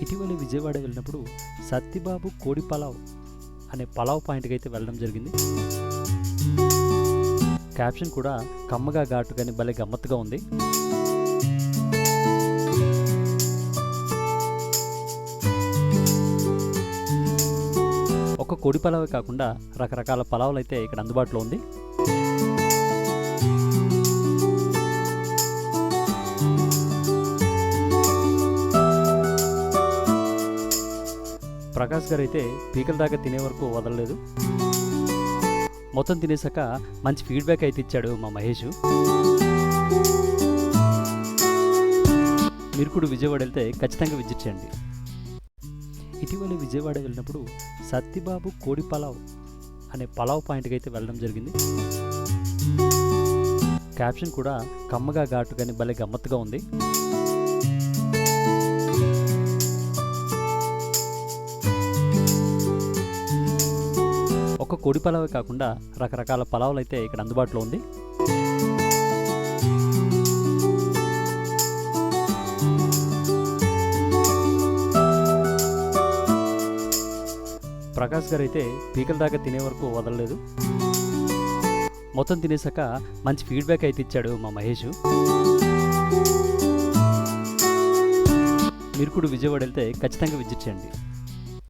ఇటీవల విజయవాడ వెళ్ళినప్పుడు సత్తిబాబు కోడి పలావ్ అనే పలావ్ పాయింట్కి అయితే వెళ్ళడం జరిగింది. క్యాప్షన్ కూడా కమ్మగా ఘాటుగాని భలే గమ్మత్తుగా ఉంది. ఒక కోడి పలావే కాకుండా రకరకాల పలావులు అయితే ఇక్కడ అందుబాటులో ఉంది. ప్రకాష్ గారు అయితే పీకల దాకా తినే వరకు వదలలేదు. మొత్తం తినేసాక మంచి ఫీడ్బ్యాక్ అయితే ఇచ్చాడు మా మహేష్. మీరు కూడా విజయవాడ వెళ్తే ఖచ్చితంగా విజిట్ చేయండి. ఇటీవల విజయవాడ వెళ్ళినప్పుడు సత్తిబాబు కోడి పలావ్ అనే పలావ్ పాయింట్కి అయితే వెళ్ళడం జరిగింది. క్యాప్షన్ కూడా కమ్మగా ఘాటుగాని భలే గమ్మత్తుగా ఉంది. ఒక కోడి పలావే కాకుండా రకరకాల పలావులు అయితే ఇక్కడ అందుబాటులో ఉంది. ప్రకాష్ గారు అయితే పీకల దాకా తినే వరకు వదలలేదు. మొత్తం తినేసాక మంచి ఫీడ్బ్యాక్ అయితే ఇచ్చాడు మా మహేష్. మీరు కూడా విజయవాడ వెళ్తే ఖచ్చితంగా విజిట్ చేయండి.